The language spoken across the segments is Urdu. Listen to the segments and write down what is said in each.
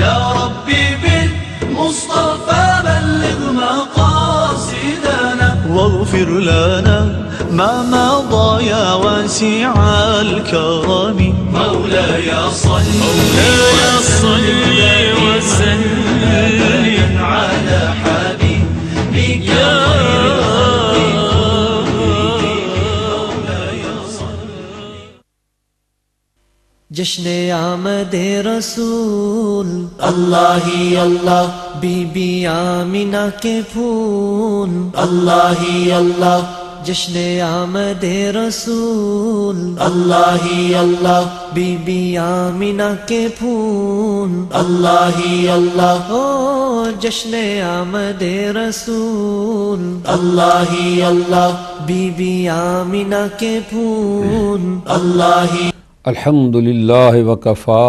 يا ربي بالمصطفى بلغ مقاصدنا واغفر لنا ما مضى يا واسع الكرم مولاي صل وسلم على حبيبك جشن آمد رسول اللہ ہی اللہ بی بی آمینہ کے پھول اللہ ہی اللہ جشن آمد رسول اللہ ہی اللہ بی بی آمینہ کے پھول اللہ ہی اللہ او جشن آمد رسول اللہ ہی اللہ بی بی آمینہ کے پھول اللہ ہی الحمدللہ وکفا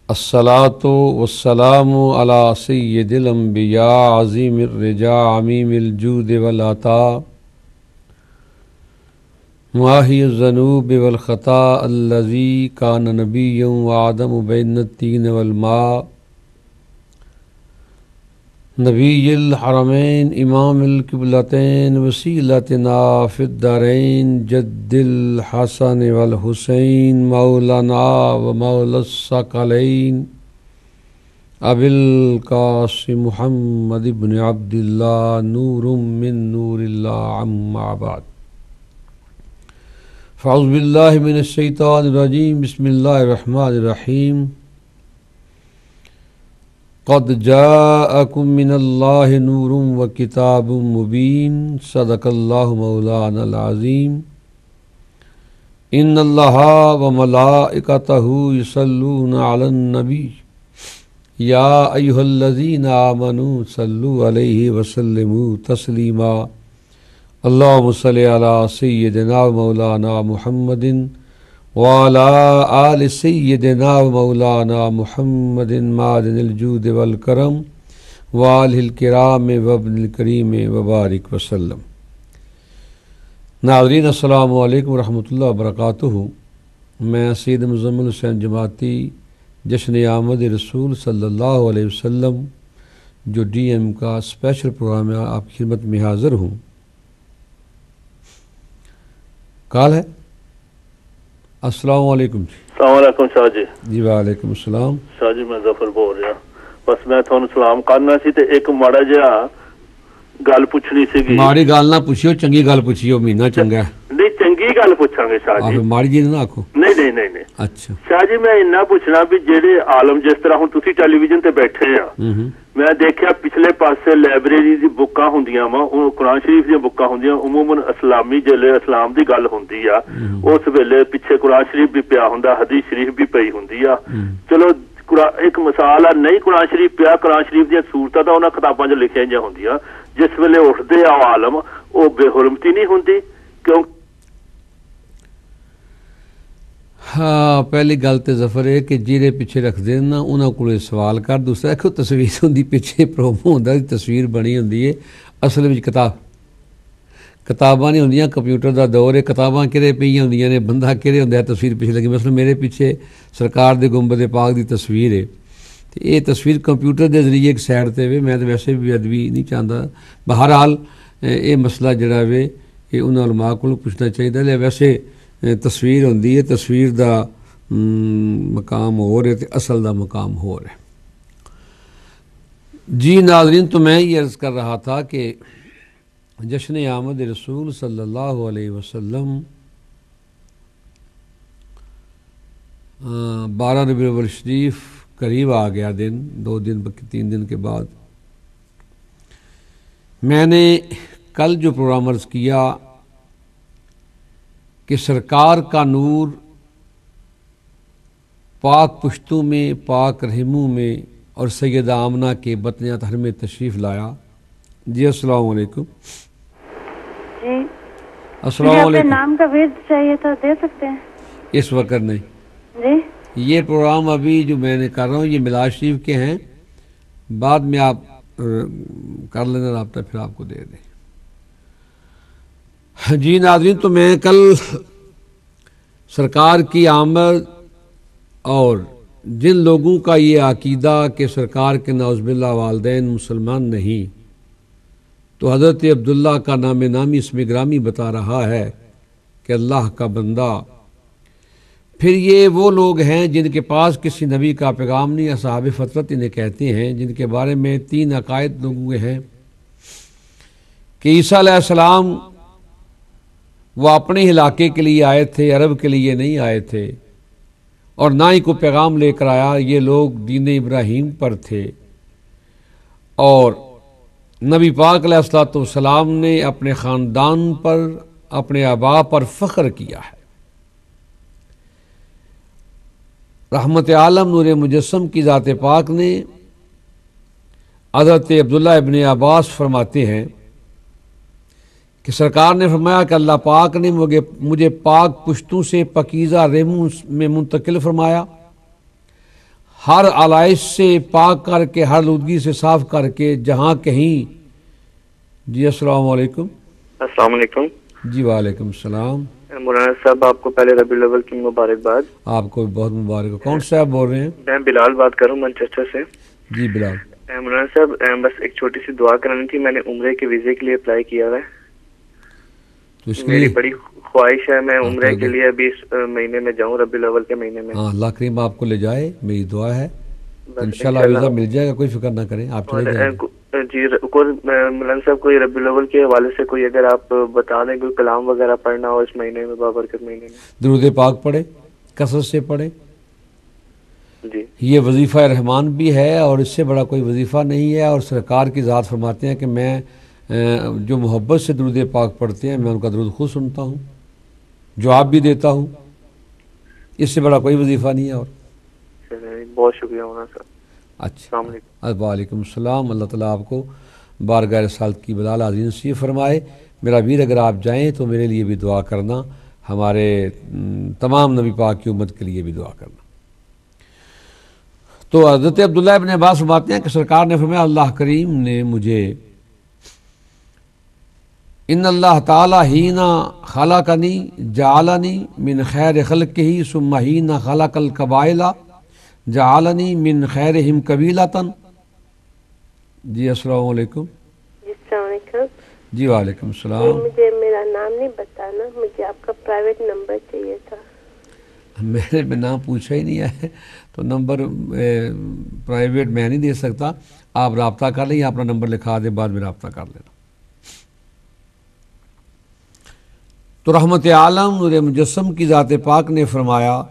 الصلاۃ والسلام علی سید الانبیاء عظیم الرجا عمیم الجود والعطاء ماحی الذنوب والخطا الذی کان نبیا وآدم بین الطین والماء نبی الحرمین امام القبلتین وسیلتنا فی الدارین جد الحسن والحسین مولانا و مولا الثقلین ابی القاسم محمد بن عبداللہ نور من نور اللہ اما بعد فاعوذ باللہ من الشیطان الرجیم بسم اللہ الرحمن الرحیم قد جاءکم من اللہ نور و کتاب مبین صدق اللہ مولانا العظیم ان اللہ و ملائکتہ یصلون علی النبی یا ایہا الذین آمنوا صلوا علیہ وسلموا تسلیما اللہم صلی علی سیدنا و مولانا محمد وعلى آل سيدنا ومولانا محمد معدن الجود والکرم وآلہ الکرام وابن الکریم وبارک وسلم۔ ناظرین السلام علیکم ورحمۃ اللہ وبرکاتہ۔ میں سید مزمل حسین جماعتی جشن آمد رسول صلی اللہ علیہ وسلم جو ڈی ایم کا اسپیشل پروگرام ہے آپ کی خدمت میں حاضر ہوں۔ کال ہے السلام علیکم جی۔ السلام علیکم شاہ جی۔ جی وعلیکم السلام شاہ جی میں ظفر بول رہا، بس میں تھانوں سلام کرنا سی تے ایک ماڑا جہا گل پوچھنی سی۔ ماڑی گل نہ پوچھیو، چنگی گل پوچھیو، مہینہ چنگا ہے۔ نہیں چنگی گل پوچھاں گے شاہ جی، ماڑی جی نہ آکھو۔ نہیں نہیں نہیں نہیں اچھا شاہ جی میں اتنا پوچھنا بھی جہے عالم جس طرح ہوں تسی ٹیلی ویژن تے بیٹھے آ، میں دیکھیا پچھلے پاسے لائبریری دی بکاں ہوندیاں وا، قرآن شریف دی بکاں ہوندیاں، عموماً اسلامی جلے اسلام دی گل ہوندی آ اس ویلے پیچھے قرآن شریف بھی پیا ہوندا، حدیث شریف بھی پئی ہوندی آ۔ چلو ایک مثال ہے، نہیں قرآن شریف پیا، قرآن شریف دیا صورتاں تاں انہاں کتاباں چ لکھیاں جا ہوندیاں، جس ویلے اٹھدے آ عالم او بے حرمتی نہیں ہوندی کیوں؟ ہاں پہلی گل تے ظفر ہے کہ جیرے پیچھے رکھ دین نا انہاں کولے سوال کر، دوسرا دیکھو تصویر ہوندی پیچھے پرومو ہوندا، تصویر بنی ہوندی ہے اصل وچ کتاباں نہیں ہوندیاں، کمپیوٹر دا دور ہے، کتاباں کہڑے پئیاں ہوندیاں نے، بندہ کہڑے ہوندا ہے، تصویر پیچھے لگی۔ مثلا میرے پیچھے سرکار دے گنبد پاک دی تصویر ہے، تے یہ تصویر کمپیوٹر دے ذریعے ایک سائڈ تے وے، میں تے ویسے بھی ادبی نہیں چاہتا۔ بہرحال یہ مسئلہ جڑا وے یہ انہاں علماء کولوں پوچھنا چاہیے۔ ویسے تصویر ہوندی ہے، تصویر دا مقام ہو رہے تے اصل دا مقام ہو رہے۔ جی ناظرین، تو میں یہ عرض کر رہا تھا کہ جشن آمد رسول صلی اللہ علیہ وسلم 12 ربیع الاول شریف قریب آ گیا، دن 2 دن 3 دن کے بعد۔ میں نے کل جو پروگرام عرض کیا کہ سرکار کا نور پاک پشتوں میں، پاک رحموں میں اور سیدہ آمنہ کے بطن اطہر میں تشریف لایا۔ جی السلام علیکم۔ جی السلام علیکم۔ نام کا ورد چاہیے تھا، دے سکتے ہیں؟ اس وقت نہیں جی، یہ پروگرام ابھی جو میں نے کر رہا ہوں یہ میلاد شریف کے ہیں، بعد میں آپ کر لینا رابطہ، پھر آپ کو دے دیں۔ جی ناظرین، تو میں کل سرکار کی آمد اور جن لوگوں کا یہ عقیدہ کہ سرکار کے نعوذ باللہ والدین مسلمان نہیں، تو حضرت عبداللہ کا نام نامی اس میں گرامی بتا رہا ہے کہ اللہ کا بندہ، پھر یہ وہ لوگ ہیں جن کے پاس کسی نبی کا پیغام نہیں، اصحاب فطرت انہیں کہتے ہیں، جن کے بارے میں 3 عقائد لوگوں کے ہیں کہ عیسیٰ علیہ السلام وہ اپنے علاقے کے لیے آئے تھے، عرب کے لیے نہیں آئے تھے، اور نہ ہی کوئی پیغام لے کر آیا، یہ لوگ دین ابراہیم پر تھے، اور نبی پاک علیہ السلام نے اپنے خاندان پر، اپنے آبا پر فخر کیا ہے۔ رحمت عالم نور مجسم کی ذات پاک نے حضرت عبداللہ ابن عباس فرماتے ہیں کہ سرکار نے فرمایا کہ اللہ پاک نے مجھے پاک پشتوں سے پاکیزہ ریموں میں منتقل فرمایا، ہر علائش سے پاک کر کے، ہر لودگی سے صاف کر کے، جہاں کہیں۔ جی السلام علیکم۔ السلام علیکم۔ جی وعلیکم السلام۔ مولانا صاحب آپ کو پہلے ربیع الاول کی مبارکباد۔ آپ کو بہت مبارک ہو۔ کون صاحب بول رہے ہیں؟ میں بلال بات کر رہا ہوں مانچسٹر سے۔ جی بلال۔ مولانا صاحب بس ایک چھوٹی سی دعا کرانی تھی، میں نے عمرے کے ویزے کے لیے اپلائی کیا ہے، تو اس میری لیے بڑی خواہش ہے میں عمرے کے لیے ابھی اس مہینے میں جاؤں، ربیع الاول کے مہینے میں۔ ہاں اللہ کریم آپ کو لے جائے، میری دعا ہے انشاءاللہ ویزا مل جائے گا، کوئی فکر نہ کریں، آپ چلے جائیں۔ جی مولانا صاحب کوئی ربیع الاول کے حوالے سے کوئی اگر آپ بتا دیں کوئی کلام وغیرہ پڑھنا ہو اس مہینے میں، بابرکت مہینے میں۔ درود پاک پڑھے، کثرت سے پڑھے۔ جی یہ وظیفہ رحمان بھی ہے اور اس سے بڑا کوئی وظیفہ نہیں ہے، اور سرکار کی ذات فرماتے ہیں کہ میں جو محبت سے درود پاک پڑھتے ہیں میں ان کا درود خود سنتا ہوں، جواب بھی دیتا ہوں، اس سے بڑا کوئی وظیفہ نہیں ہے۔ اور بہت شکریہ مولانا صاحب۔ اچھا، السلام علیکم۔ وعلیکم السلام۔ اللہ تعالیٰ آپ کو بارگاہ رسالت کی بلال عظیم نصیب فرمائے۔ میرا ویر اگر آپ جائیں تو میرے لیے بھی دعا کرنا، ہمارے تمام نبی پاک کی امت کے لیے بھی دعا کرنا۔ تو حضرت عبداللہ ابن عباس فرماتے ہیں کہ سرکار نے فرمایا اللہ کریم نے مجھے، ان اللہ تعالی ہینا خلقنی جعلنی من خیر خلقہ ثم ہینا خلق القبائل جعلنی من خیرہم قبیلۃ۔ جی السلام علیکم۔ جی السلام علیکم۔ جی وعلیکم السلام۔ مجھے میرا نام نہیں بتانا، مجھے آپ کا پرائیویٹ نمبر چاہیے تھا۔ میرے میں نام پوچھا ہی نہیں ہے تو نمبر پرائیویٹ میں نہیں دے سکتا، آپ رابطہ کر لیں یا اپنا نمبر لکھا دیں، بعد میں رابطہ کر لینا۔ تو رحمت عالم نور مجسم کی ذات پاک نے فرمایا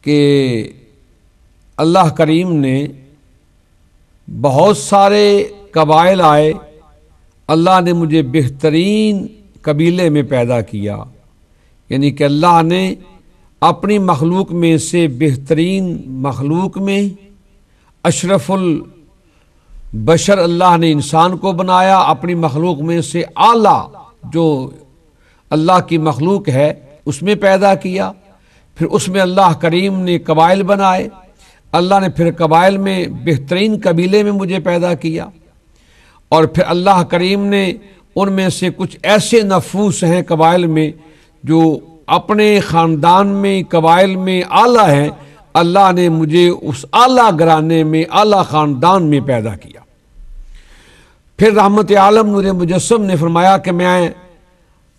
کہ اللہ کریم نے بہت سارے قبائل آئے، اللہ نے مجھے بہترین قبیلے میں پیدا کیا، یعنی کہ اللہ نے اپنی مخلوق میں سے بہترین مخلوق میں اشرف البشر اللہ نے انسان کو بنایا، اپنی مخلوق میں سے اعلیٰ جو اللہ کی مخلوق ہے اس میں پیدا کیا، پھر اس میں اللہ کریم نے قبائل بنائے، اللہ نے پھر قبائل میں بہترین قبیلے میں مجھے پیدا کیا، اور پھر اللہ کریم نے ان میں سے کچھ ایسے نفوس ہیں قبائل میں جو اپنے خاندان میں قبائل میں اعلیٰ ہیں، اللہ نے مجھے اس اعلیٰ گھرانے میں اعلیٰ خاندان میں پیدا کیا۔ پھر رحمت عالم نور مجسم نے فرمایا کہ میں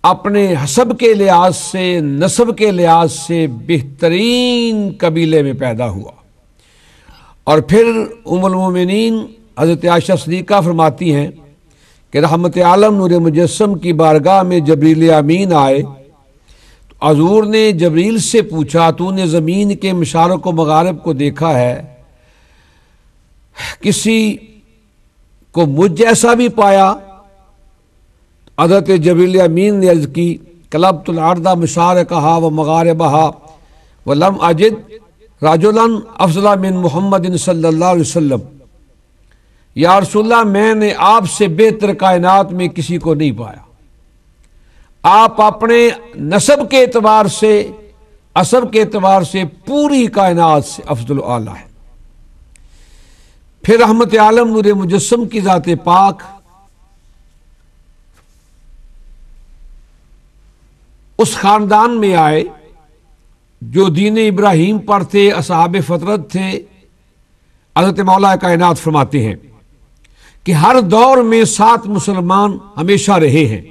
اپنے حسب کے لحاظ سے، نسب کے لحاظ سے بہترین قبیلے میں پیدا ہوا۔ اور پھر ام المومنین حضرت عائشہ صدیقہ فرماتی ہیں کہ رحمت عالم نور مجسم کی بارگاہ میں جبریل امین آئے، تو حضور نے جبریل سے پوچھا تو نے زمین کے مشارق و مغارب کو دیکھا ہے، کسی کو مجھ جیسا بھی پایا؟ حضرت جبریل امین نے عرض کی قلبت الارض مشارقہا و مغاربہا ولم اجد رجلا افضل من محمد صلی اللہ علیہ وسلم، یا رسول اللہ میں نے آپ سے بہتر کائنات میں کسی کو نہیں پایا، آپ اپنے نسب کے اعتبار سے، عصب کے اعتبار سے پوری کائنات سے افضل و اعلیٰ ہے۔ پھر رحمت عالم نور مجسم کی ذات پاک اس خاندان میں آئے جو دین ابراہیم پر تھے، اصحاب فطرت تھے، حضرت مولا کائنات فرماتے ہیں کہ ہر دور میں 7 مسلمان ہمیشہ رہے ہیں.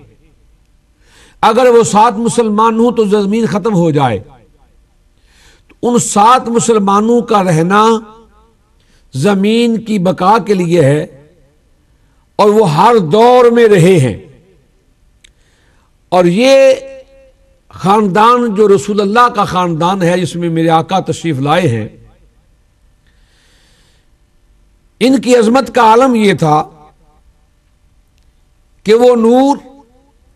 اگر وہ 7 مسلمان ہوں تو زمین ختم ہو جائے. تو ان 7 مسلمانوں کا رہنا زمین کی بقا کے لیے ہے، اور وہ ہر دور میں رہے ہیں. اور یہ خاندان جو رسول اللہ کا خاندان ہے، جس میں میرے آقا تشریف لائے ہیں، ان کی عظمت کا عالم یہ تھا کہ وہ نور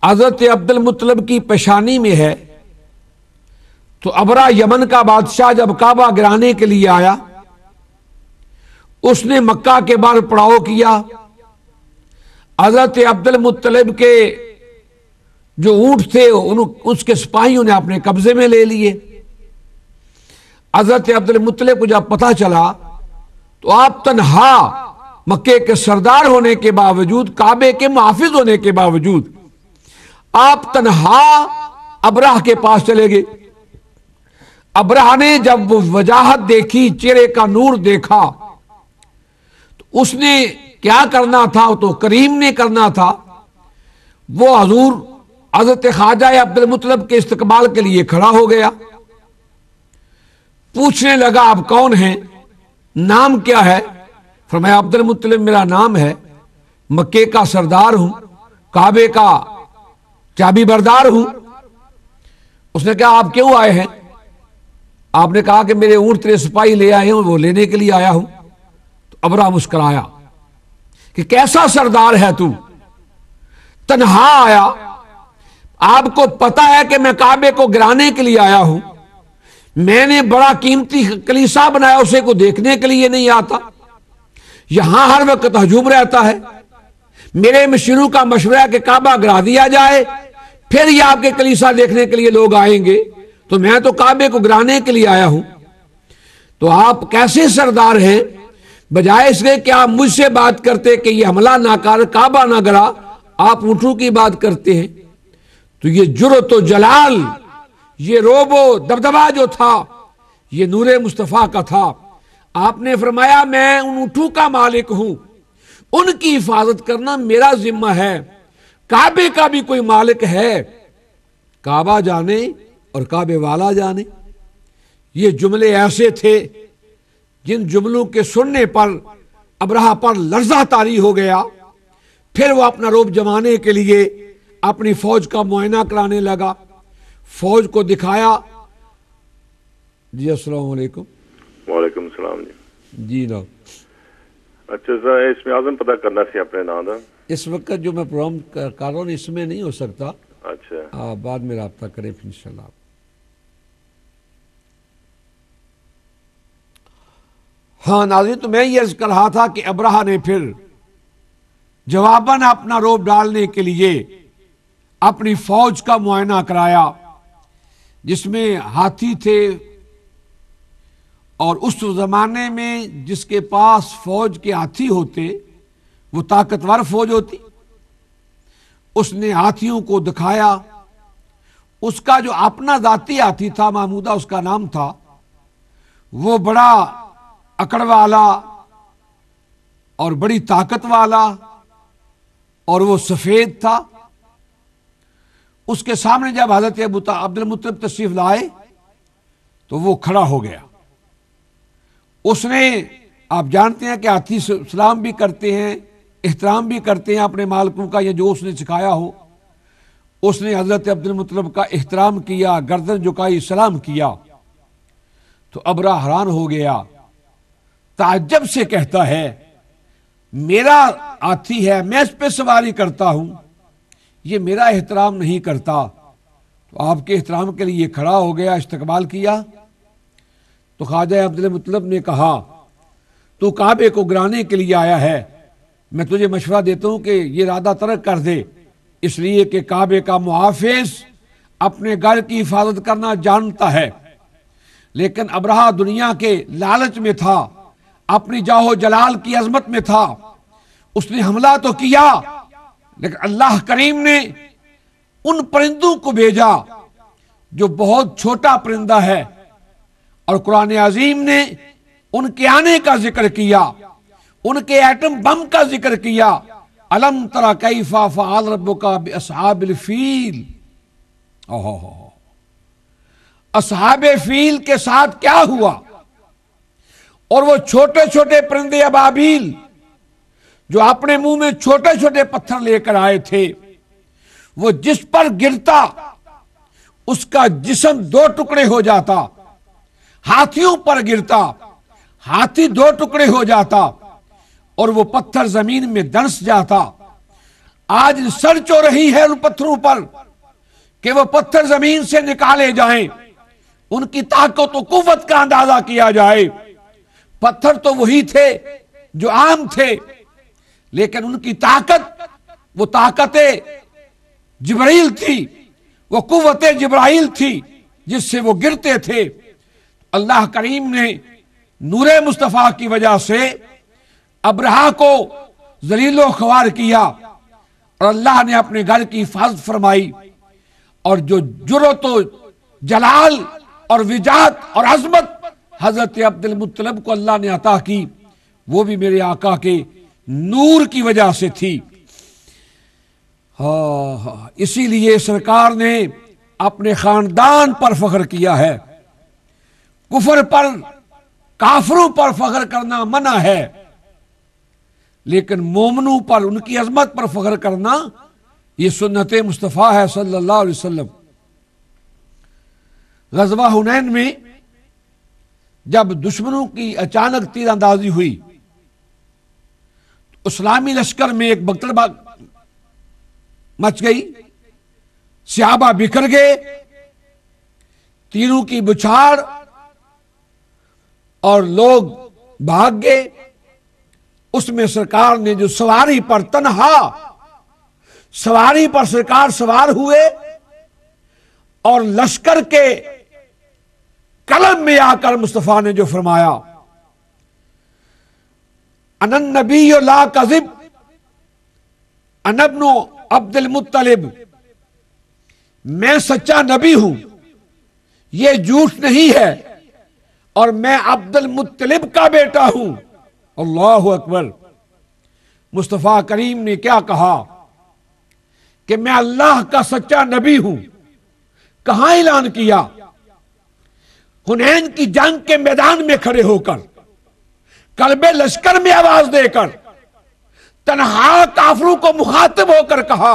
حضرت عبد المطلب کی پیشانی میں ہے. تو ابرہ یمن کا بادشاہ جب کعبہ گرانے کے لیے آیا، اس نے مکہ کے باہر پڑاؤ کیا. حضرت عبد المطلب کے جو اونٹ تھے اس کے سپاہیوں نے اپنے قبضے میں لے لیے. حضرت عبد المطلب کو جب پتہ چلا تو آپ تنہا مکے کے سردار ہونے کے باوجود، کعبے کے محافظ ہونے کے باوجود، آپ تنہا ابرہ کے پاس چلے گئے. ابرہ نے جب وہ وجاہت دیکھی، چہرے کا نور دیکھا، تو اس نے کیا کرنا تھا؟ تو کریم نے کرنا تھا. وہ حضور حضرت خواجہ عبد المطلب کے استقبال کے لیے کھڑا ہو گیا. پوچھنے لگا آپ کون ہیں، نام کیا ہے؟ فرمایا عبد المطلب میرا نام ہے، مکے کا سردار ہوں، کعبے کا چابی بردار ہوں. اس نے کہا آپ کیوں آئے ہیں؟ آپ نے کہا کہ میرے اونٹ تیرے سپاہی لے آئے ہیں، وہ لینے کے لیے آیا ہوں. تو ابرہ مسکرایا کہ کیسا سردار ہے تو، تنہا آیا. آپ کو پتا ہے کہ میں کعبے کو گرانے کے لیے آیا ہوں، میں نے بڑا قیمتی کلیسا بنایا، اسے کو دیکھنے کے لیے نہیں آتا، یہاں ہر وقت ہجوم رہتا ہے. میرے مشیروں کا مشورہ ہے کہ کعبہ گرا دیا جائے، پھر یہ آپ کے کلیسا دیکھنے کے لیے لوگ آئیں گے، تو میں تو کعبے کو گرانے کے لیے آیا ہوں. تو آپ کیسے سردار ہیں؟ بجائے اس لیے کہ آپ مجھ سے بات کرتے کہ یہ حملہ نہ کر، کعبہ نہ گرا، آپ اونٹوں کی بات کرتے ہیں. تو یہ جرأت و جلال، یہ روب و دبدبا جو تھا، یہ نور مصطفیٰ کا تھا. آپ نے فرمایا میں ان اونٹوں کا مالک ہوں، ان کی حفاظت کرنا میرا ذمہ ہے. کعبے کا بھی کوئی مالک ہے، کعبہ جانے اور کعبے والا جانے. یہ جملے ایسے تھے جن جملوں کے سننے پر ابرہہ پر لرزہ طاری ہو گیا. پھر وہ اپنا روب جمانے کے لیے اپنی فوج کا معائنہ کرانے لگا. فوج کو دکھایا. جی السلام علیکم. وعلیکم السلام. جی جناب. اچھا سر، اس میں آزم پتہ کرنا سی اپنے نام دا. اس وقت جو میں پروگرام کر رہا ہوں اس میں نہیں ہو سکتا. اچھا بعد میں رابطہ کریں انشاءاللہ. ہاں ناظرین، تو میں یہ عرض کر رہا تھا کہ ابرہہ نے پھر جواباً اپنا روب ڈالنے کے لیے اپنی فوج کا معائنہ کرایا، جس میں ہاتھی تھے، اور اس زمانے میں جس کے پاس فوج کے ہاتھی ہوتے وہ طاقتور فوج ہوتی. اس نے ہاتھیوں کو دکھایا. اس کا جو اپنا ذاتی ہاتھی تھا، محمودہ اس کا نام تھا، وہ بڑا اکڑ والا اور بڑی طاقت والا، اور وہ سفید تھا. اس کے سامنے جب حضرت عبد المطلب تشریف لائے تو وہ کھڑا ہو گیا. اس نے، آپ جانتے ہیں کہ ہاتھی سلام بھی کرتے ہیں، احترام بھی کرتے ہیں اپنے مالکوں کا، یہ جو اس نے سکھایا ہو. اس نے حضرت عبد المطلب کا احترام کیا، گردن جھکائی، سلام کیا. تو ابرہ حیران ہو گیا، تعجب سے کہتا ہے میرا ہاتھی ہے، میں اس پہ سواری کرتا ہوں، یہ میرا احترام نہیں کرتا. تو آپ کے احترام کے لیے کھڑا ہو گیا، استقبال کیا. تو خواجہ عبد المطلب نے کہا تو کعبے کو گرانے کے لیے آیا ہے، میں تجھے مشورہ دیتا ہوں کہ یہ ارادہ ترک کر دے، اس لیے کہ کعبے کا محافظ اپنے گھر کی حفاظت کرنا جانتا ہے. لیکن ابرہہ دنیا کے لالچ میں تھا، اپنی جاہ و جلال کی عظمت میں تھا. اس نے حملہ تو کیا، لیکن اللہ کریم نے ان پرندوں کو بھیجا جو بہت چھوٹا پرندہ ہے، اور قرآن عظیم نے ان کے آنے کا ذکر کیا، ان کے ایٹم بم کا ذکر کیا، الم تری کیف فعل ربک باصحاب الفیل، اصحاب فیل کے ساتھ کیا ہوا، اور وہ چھوٹے چھوٹے پرندے ابابیل جو اپنے منہ میں چھوٹے چھوٹے پتھر لے کر آئے تھے، وہ جس پر گرتا اس کا جسم 2 ٹکڑے ہو جاتا، ہاتھیوں پر گرتا ہاتھی 2 ٹکڑے ہو جاتا اور وہ پتھر زمین میں دنس جاتا۔ آج سرچ ہو رہی ہے ان پتھروں پر کہ وہ پتھر زمین سے نکالے جائیں، ان کی طاقت و قوت کا اندازہ کیا جائے۔ پتھر تو وہی تھے جو عام تھے، لیکن ان کی طاقت وہ طاقت جبرائیل تھی، وہ قوت جبرائیل تھی جس سے وہ گرتے تھے۔ اللہ کریم نے نور مصطفیٰ کی وجہ سے ابرہہ کو ذلیل و خوار کیا، اور اللہ نے اپنے گھر کی حفاظت فرمائی، اور جو جرأت و جلال اور وجاہت اور عظمت حضرت عبد المطلب کو اللہ نے عطا کی، وہ بھی میرے آقا کے نور کی وجہ سے تھی۔ اسی لیے سرکار نے اپنے خاندان پر فخر کیا ہے۔ کفر پر، کافروں پر فخر کرنا منع ہے، لیکن مومنوں پر، ان کی عظمت پر فخر کرنا یہ سنت مصطفیٰ ہے صلی اللہ علیہ وسلم۔ غزوہ حنین میں جب دشمنوں کی اچانک تیر اندازی ہوئی، اسلامی لشکر میں ایک بگتڑ مچ گئی، صحابہ بکھر گئے، تیروں کی بچھاڑ اور لوگ بھاگ گئے۔ اس میں سرکار نے جو سواری پر، تنہا سواری پر سرکار سوار ہوئے، اور لشکر کے قلب میں آ کر مصطفیٰ نے جو فرمایا، انا النبی لا کذب انا ابن عبد المطلب، میں سچا نبی ہوں، یہ جھوٹ نہیں ہے، اور میں عبد المطلب کا بیٹا ہوں۔ اللہ اکبر۔ مصطفیٰ کریم نے کیا کہا کہ میں اللہ کا سچا نبی ہوں؟ کہاں اعلان کیا؟ حنین کی جنگ کے میدان میں کھڑے ہو کر، قلب لشکر میں آواز دے کر، تنہا کافروں کو مخاطب ہو کر کہا،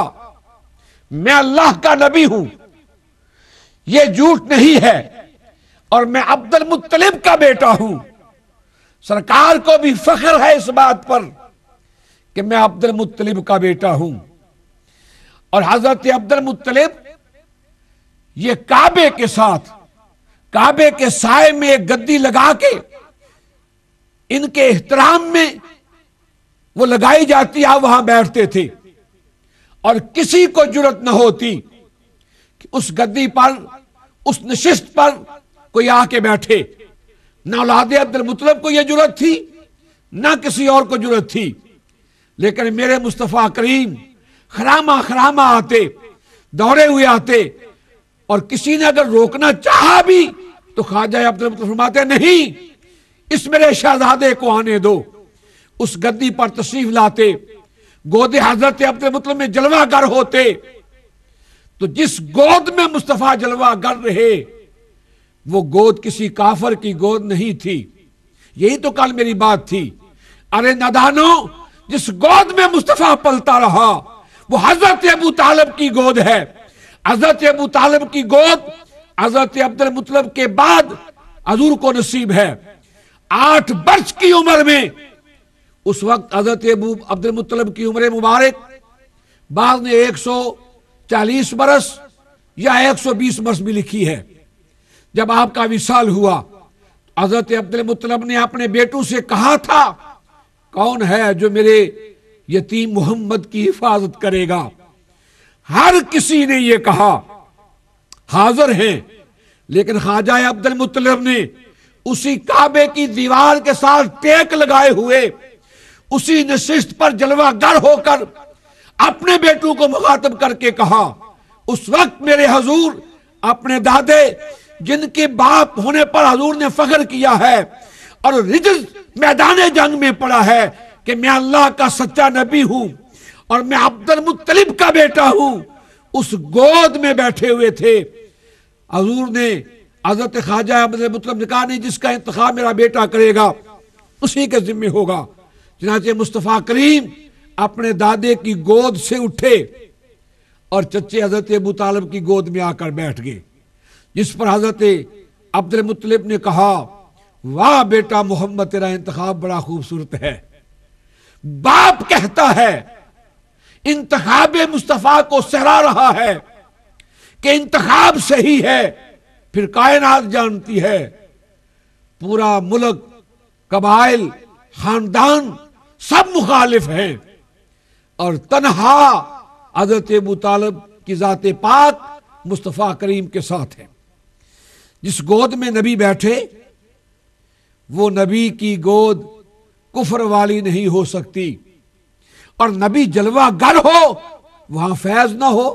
میں اللہ کا نبی ہوں، یہ جھوٹ نہیں ہے، اور میں عبد المطلب کا بیٹا ہوں۔ سرکار کو بھی فخر ہے اس بات پر کہ میں عبد المطلب کا بیٹا ہوں۔ اور حضرت عبد المطلب یہ کعبے کے ساتھ، کعبے کے سائے میں ایک گدی لگا کے، ان کے احترام میں وہ لگائی جاتی، آپ وہاں بیٹھتے تھے، اور کسی کو جرأت نہ ہوتی کہ اس گدی پر، اس نشست پر کوئی آ کے بیٹھے۔ نہ اولاد عبد المطلب کو یہ جرأت تھی، نہ کسی اور کو جرأت تھی، لیکن میرے مصطفیٰ کریم خرامہ آتے، دوڑے ہوئے آتے، اور کسی نے اگر روکنا چاہا بھی تو خواجہ عبد المطلب فرماتے، نہیں، اس میرے شہزادے کو آنے دو۔ اس گدی پر تشریف لاتے، گود حضرت عبد المطلب میں جلوہ گر ہوتے، تو جس گود میں مصطفیٰ جلوہ گر رہے، وہ گود کسی کافر کی گود نہیں تھی۔ یہی تو کل میری بات تھی، ارے نادانو، جس گود میں مصطفیٰ پلتا رہا وہ حضرت ابو طالب کی گود ہے۔ حضرت ابو طالب کی گود حضرت عبد المطلب کے بعد حضور کو نصیب ہے۔ 8 برس کی عمر میں، اس وقت حضرت ابو عبد المطلب کی عمر مبارک بعض نے 140 برس یا 120 برس بھی لکھی ہے۔ جب آپ کا وصال ہوا، حضرت عبد المطلب نے اپنے بیٹوں سے کہا تھا، کون ہے جو میرے یتیم محمد کی حفاظت کرے گا؟ ہر کسی نے یہ کہا حاضر ہیں، لیکن خواجہ عبد المطلب نے اسی کعبے کی دیوار کے ساتھ ٹیک لگائے ہوئے، اسی نشست پر جلوہ گر ہو کر اپنے بیٹوں کو مخاطب کر کے کہا، اس وقت میرے حضور اپنے دادے جن کے باپ ہونے پر حضور نے فخر کیا ہے اور رجز میدان جنگ میں پڑا ہے کہ میں اللہ کا سچا نبی ہوں اور میں عبد المطلب کا بیٹا ہوں، اس گود میں بیٹھے ہوئے تھے۔ حضور نے حضرت خواجہ عبد المطلب نے کہا نہیں، جس کا انتخاب میرا بیٹا کرے گا اسی کے ذمہ ہوگا۔ چنانچہ مصطفیٰ کریم اپنے دادے کی گود سے اٹھے اور چچے حضرت ابو طالب کی گود میں آ کر بیٹھ گئے، جس پر حضرت عبد المطلب نے کہا واہ بیٹا محمد، تیرا انتخاب بڑا خوبصورت ہے۔ باپ کہتا ہے انتخاب مصطفیٰ کو سہرا رہا ہے کہ انتخاب صحیح ہے، پھر کائنات جانتی ہے، پورا ملک، قبائل، خاندان سب مخالف ہیں، اور تنہا حضرت ابو طالب کی ذات پاک مصطفیٰ کریم کے ساتھ ہے۔ جس گود میں نبی بیٹھے وہ نبی کی گود کفر والی نہیں ہو سکتی، اور نبی جلوہ گر ہو وہاں فیض نہ ہو،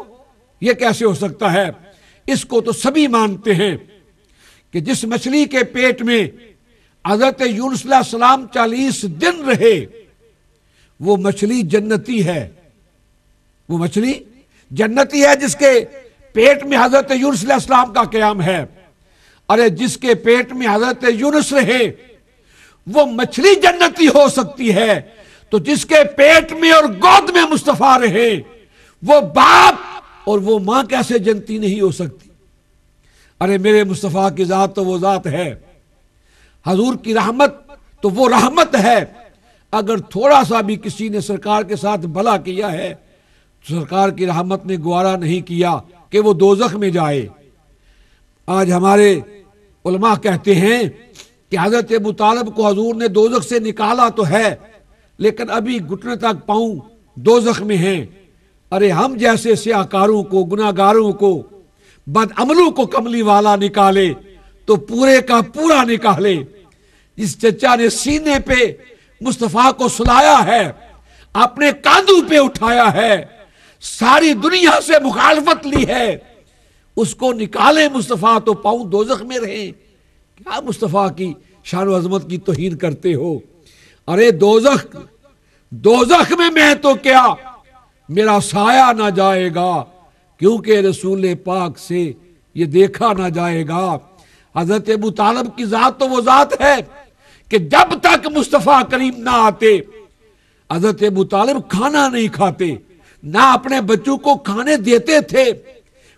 یہ کیسے ہو سکتا ہے؟ اس کو تو سبھی مانتے ہیں کہ جس مچھلی کے پیٹ میں حضرت یونس علیہ السلام 40 دن رہے وہ مچھلی جنتی ہے، وہ مچھلی جنتی ہے جس کے پیٹ میں حضرت یونس علیہ السلام کا قیام ہے۔ ارے جس کے پیٹ میں حضرت یونس رہے وہ مچھلی جنتی ہو سکتی ہے، تو جس کے پیٹ میں اور گود میں مصطفیٰ رہے وہ باپ اور وہ ماں کیسے جنتی نہیں ہو سکتی؟ ارے میرے مصطفیٰ کی ذات تو وہ ذات ہے، حضور کی رحمت تو وہ رحمت ہے۔ اگر تھوڑا سا بھی کسی نے سرکار کے ساتھ بھلا کیا ہے تو سرکار کی رحمت نے گوارا نہیں کیا کہ وہ دوزخ میں جائے۔ آج ہمارے علماء کہتے ہیں کہ حضرت ابو طالب کو حضور نے دوزخ سے نکالا تو ہے لیکن ابھی گھٹنے تک پاؤں دوزخ میں ہیں۔ ارے ہم جیسے سیاہکاروں کو، گناہگاروں کو، بدعملوں کو کملی والا نکالے تو پورے کا پورا نکالے۔ اس چچا نے سینے پہ مصطفیٰ کو سلایا ہے، اپنے کاندھوں پہ اٹھایا ہے، ساری دنیا سے مخالفت لی ہے، اس کو نکالے مصطفیٰ تو پاؤں دوزخ میں رہے۔ کیا مصطفیٰ کی شان و عظمت کی توہین کرتے ہو؟ ارے دوزخ میں تو کیا میرا سایہ نہ جائے گا، کیونکہ رسول پاک سے یہ دیکھا نہ جائے گا۔ حضرت ابو طالب کی ذات تو وہ ذات ہے کہ جب تک مصطفیٰ کریم نہ آتے حضرت ابو طالب کھانا نہیں کھاتے، نہ اپنے بچوں کو کھانے دیتے تھے۔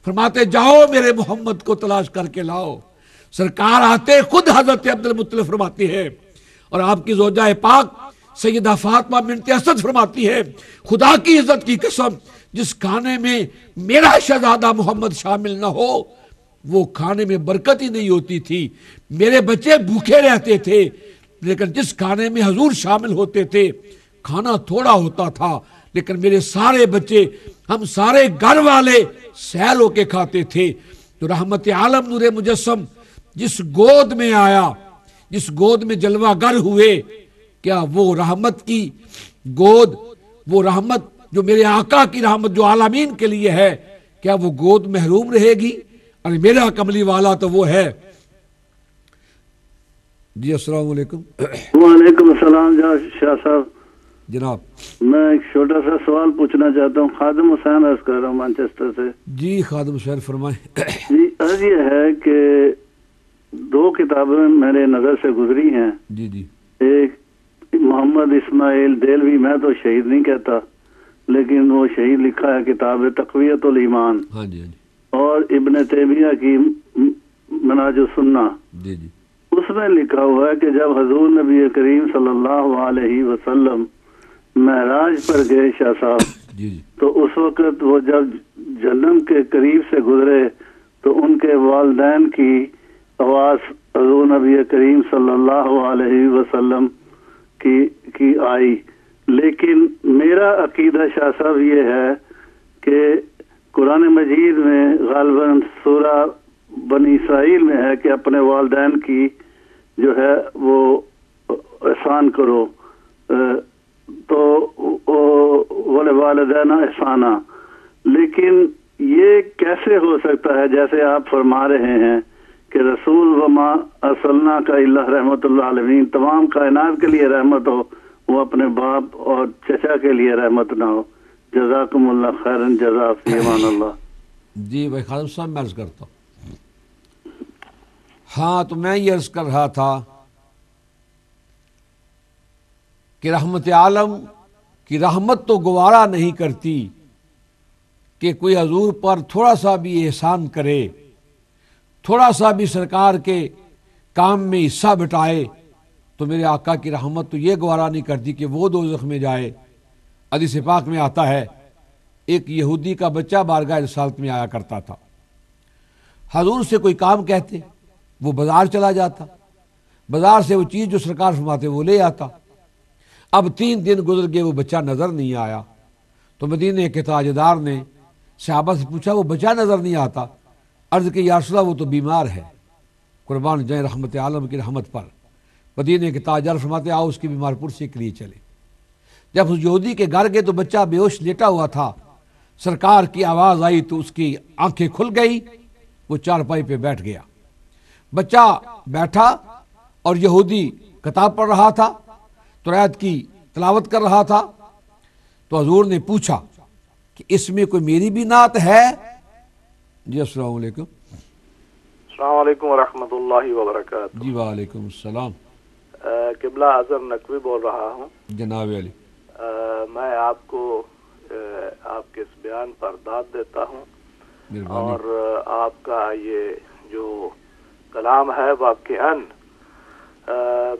فرماتے جاؤ میرے محمد کو تلاش کر کے لاؤ۔ سرکار آتے خود حضرت عبد المطلب فرماتی ہے، اور آپ کی زوجہ پاک سیدہ فاطمہ بنت اسد فرماتی ہے خدا کی عزت کی قسم جس کھانے میں میرا شہزادہ محمد شامل نہ ہو وہ کھانے میں برکت ہی نہیں ہوتی تھی، میرے بچے بھوکے رہتے تھے، لیکن جس کھانے میں حضور شامل ہوتے تھے کھانا تھوڑا ہوتا تھا لیکن میرے سارے بچے، ہم سارے گھر والے سیر ہو کے کھاتے تھے۔ تو رحمت عالم نور مجسم جس گود میں آیا، جس گود میں جلوہ گر ہوئے، کیا وہ رحمت کی گود، وہ رحمت جو میرے آقا کی رحمت جو عالمین کے لیے ہے، کیا وہ گود محروم رہے گی؟ اور میرا کملی والا تو وہ ہے۔ جی السلام علیکم۔ وعلیکم السلام شاہ صاحب، جناب میں ایک چھوٹا سا سوال پوچھنا چاہتا ہوں۔ خادم حسین عرض کر رہا ہوں مانچسٹر سے۔ جی خادم حسین فرمائیں۔ جی عرض یہ ہے کہ 2 کتابیں میرے نظر سے گزری ہیں۔ جی جی، ایک محمد اسماعیل دہلوی، میں تو شہید نہیں کہتا لیکن وہ شہید لکھا ہے کتاب تقویت الایمان، ہاں جی ہاں جی، اور ابن تیمیہ کی منہاج السنہ، جی جی، اس میں لکھا ہوا ہے کہ جب حضور نبی کریم صلی اللہ علیہ وسلم معراج پر گئے شاہ صاحب، جی جی، تو اس وقت وہ جب جہنم کے قریب سے گزرے تو ان کے والدین کی آواز حضور نبی کریم صلی اللہ علیہ وسلم کی آئی۔ لیکن میرا عقیدہ شاہ صاحب یہ ہے کہ قرآن مجید میں غالباً سورہ بنی اسرائیل میں ہے کہ اپنے والدین کی جو ہے وہ احسان کرو، تو والدین احسانہ۔ لیکن یہ کیسے ہو سکتا ہے جیسے آپ فرما رہے ہیں کہ رسول وما ارسلنا کا اللہ رحمت اللہ عالمین تمام کائنات کے لیے رحمت ہو، وہ اپنے باپ اور چچا کے لیے رحمت نہ ہو؟ جزاکم اللہ خیرن جزا، فی امان اللہ۔ جی بھائی خادم صاحب میں عرض کرتا ہوں، ہاں تو میں یہ عرض کر رہا تھا کہ رحمت عالم کی رحمت تو گوارا نہیں کرتی کہ کوئی حضور پر تھوڑا سا بھی احسان کرے، تھوڑا سا بھی سرکار کے کام میں حصہ بٹائے، تو میرے آقا کی رحمت تو یہ گوارا نہیں کرتی کہ وہ دوزخ میں جائے۔ حدیث پاک میں آتا ہے ایک یہودی کا بچہ بارگاہ رسالت میں آیا کرتا تھا، حضور سے کوئی کام کہتے، وہ بازار چلا جاتا، بازار سے وہ چیز جو سرکار فرماتے وہ لے آتا۔ اب 3 دن گزر گئے، وہ بچہ نظر نہیں آیا، تو مدینے کے تاجدار نے صحابہ سے پوچھا وہ بچہ نظر نہیں آتا؟ عرض کہ یا رسول اللہ وہ تو بیمار ہے۔ قربان جائیں رحمت عالم کی رحمت پر، مدینے کے تاجدار فرماتے آؤ اس کی بیمار پرسی کے لیے چلے۔ جب اس یہودی کے گھر گئے تو بچہ بے ہوش لیٹا ہوا تھا، سرکار کی آواز آئی تو اس کی آنکھیں کھل گئی، وہ چارپائی پہ بیٹھ گیا۔ بچہ بیٹھا اور یہودی کتاب پڑھ رہا تھا، آیت کی تلاوت کر رہا تھا، تو حضور نے پوچھا کہ اس میں کوئی میری بھی نعت ہے؟ جی السلام علیکم۔ السلام علیکم ورحمۃ اللہ وبرکاتہ۔ جی وعلیکم السلام۔ قبلہ اظہر نقوی بول رہا ہوں۔ جناب علی، میں آپ کو آپ کے اس بیان پر داد دیتا ہوں، اور آپ کا یہ جو کلام ہے واقعاً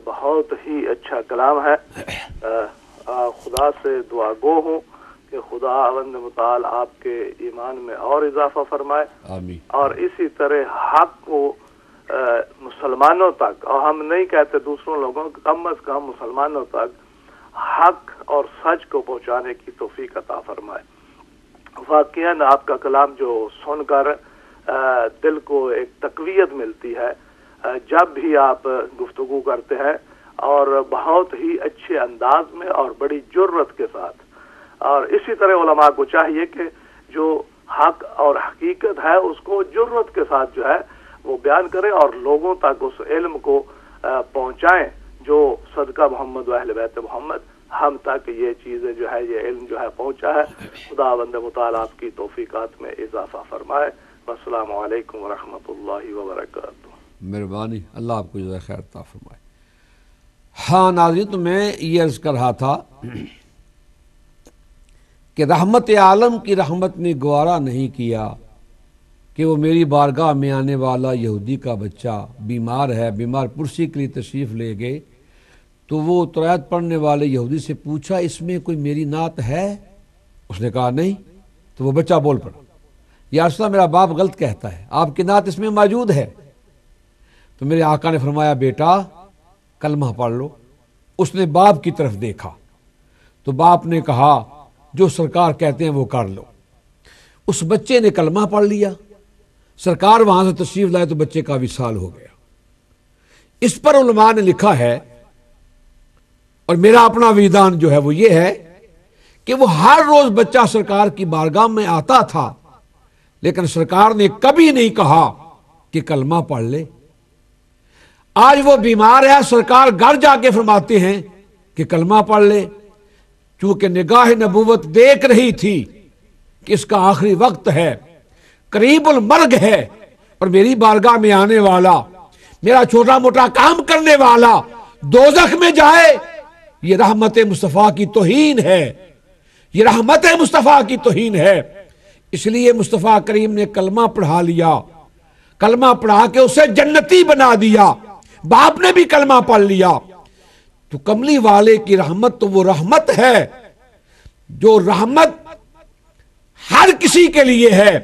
بہت ہی اچھا کلام ہے۔ خدا سے دعا گو ہوں کہ خدا وند متعال آپ کے ایمان میں اور اضافہ فرمائے، آمین، اور اسی طرح حق کو مسلمانوں تک، اور ہم نہیں کہتے دوسروں لوگوں، کم از کم مسلمانوں تک حق اور سچ کو پہنچانے کی توفیق عطا فرمائے۔ واقعاً آپ کا کلام جو سن کر دل کو ایک تقویت ملتی ہے جب بھی آپ گفتگو کرتے ہیں، اور بہت ہی اچھے انداز میں اور بڑی جرت کے ساتھ۔ اور اسی طرح علماء کو چاہیے کہ جو حق اور حقیقت ہے اس کو جرت کے ساتھ جو ہے وہ بیان کریں اور لوگوں تک اس علم کو پہنچائیں جو صدقہ محمد و اہل بیت محمد ہم تک یہ چیزیں جو ہے، یہ علم جو ہے پہنچا ہے۔ خدا بند مطالعہ آپ کی توفیقات میں اضافہ فرمائے۔ السلام علیکم ورحمۃ اللہ وبرکاتہ۔ مہربانی، اللہ آپ کو جزائے خیر عطا فرمائے۔ ہاں ناظرین، تو میں یہ عرض کر رہا تھا کہ رحمت عالم کی رحمت نے گوارا نہیں کیا کہ وہ میری بارگاہ میں آنے والا یہودی کا بچہ بیمار ہے، بیمار پرسی کے لیے تشریف لے گئے، تو وہ آیت پڑھنے والے یہودی سے پوچھا اس میں کوئی میری نعت ہے؟ اس نے کہا نہیں، تو وہ بچہ بول پڑا یا رسول اللہ میرا باپ غلط کہتا ہے، آپ کی نعت اس میں موجود ہے۔ تو میرے آقا نے فرمایا بیٹا کلمہ پڑھ لو۔ اس نے باپ کی طرف دیکھا تو باپ نے کہا جو سرکار کہتے ہیں وہ کر لو۔ اس بچے نے کلمہ پڑھ لیا، سرکار وہاں سے تشریف لائے تو بچے کا وصال ہو گیا۔ اس پر علماء نے لکھا ہے، اور میرا اپنا وجدان جو ہے وہ یہ ہے کہ وہ ہر روز بچہ سرکار کی بارگاہ میں آتا تھا، لیکن سرکار نے کبھی نہیں کہا کہ کلمہ پڑھ لے۔ آج وہ بیمار ہے، سرکار گھر جا کے فرماتے ہیں کہ کلمہ پڑھ لے، چونکہ نگاہ نبوت دیکھ رہی تھی کہ اس کا آخری وقت ہے، قریب المرگ ہے، اور میری بارگاہ میں آنے والا، میرا چھوٹا موٹا کام کرنے والا دوزخ میں جائے، یہ رحمت مصطفیٰ کی توہین ہے، یہ رحمت مصطفیٰ کی توہین ہے۔ اس لیے مصطفیٰ کریم نے کلمہ پڑھا لیا، کلمہ پڑھا کے اسے جنتی بنا دیا۔ باپ نے بھی کلمہ پڑھ لیا، تو کملی والے کی رحمت تو وہ رحمت ہے جو رحمت ہر کسی کے لیے ہے،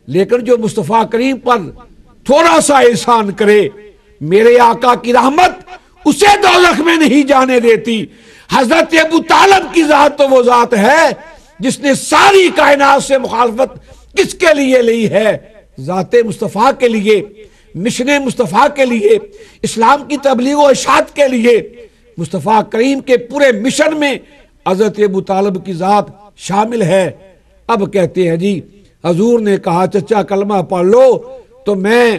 لیکن جو مصطفیٰ کریم پر تھوڑا سا احسان کرے، میرے آقا کی رحمت اسے دوزخ میں نہیں جانے دیتی۔ حضرت ابو طالب کی ذات تو وہ ذات ہے جس نے ساری کائنات سے مخالفت کس کے لیے لی ہے؟ ذات مصطفیٰ کے لیے، مشن مصطفیٰ کے لیے، اسلام کی تبلیغ و اشاعت کے لیے۔ مصطفیٰ کریم کے پورے مشن میں حضرت ابو طالب کی ذات شامل ہے۔ اب کہتے ہیں جی حضور نے کہا چچا کلمہ پڑھ لو، تو میں